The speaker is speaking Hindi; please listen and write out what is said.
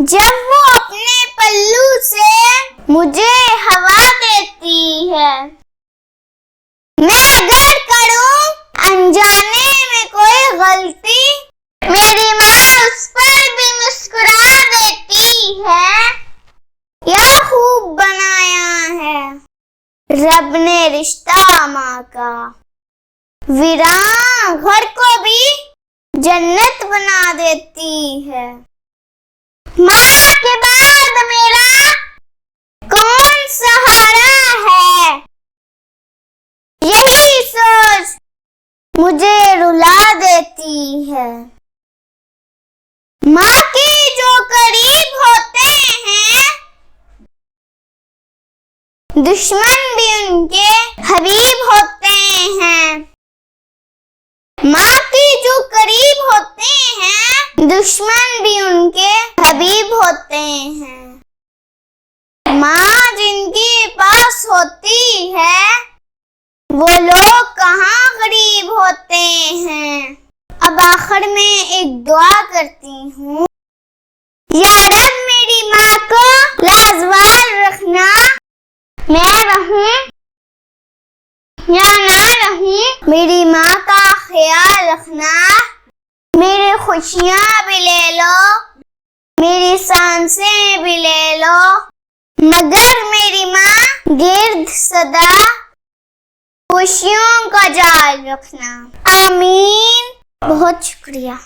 जब वो अपने पल्लू से मुझे हवा देती है। मैं अगर करूं अनजाने में कोई गलती, मेरी माँ उस पर भी मुस्कुरा देती है। क्या खूब बनाया है रब ने रिश्ता माँ का, वीरान घर को भी जन्नत बना देती है। माँ के बाद मेरा कौन सहारा है, यही सोच मुझे रुला देती है। माँ के जो करीब होते हैं, दुश्मन भी उनके हबीब होते हैं। माँ के जो करीब होते हैं, दुश्मन भी उनके हबीब होते हैं। माँ जिनके पास होती है, वो लोग कहाँ गरीब होते हैं। अब आखिर में एक दुआ करती हूँ, या रब मेरी माँ को लाजवाब रखना, मैं रहूं या ना रहूं, मेरी माँ का ख्याल रखना। मेरी खुशियाँ भी ले लो, मेरी सांसें भी ले लो, मगर मेरी माँ गिर्द सदा खुशियों का जाल रखना। आमीन। बहुत शुक्रिया।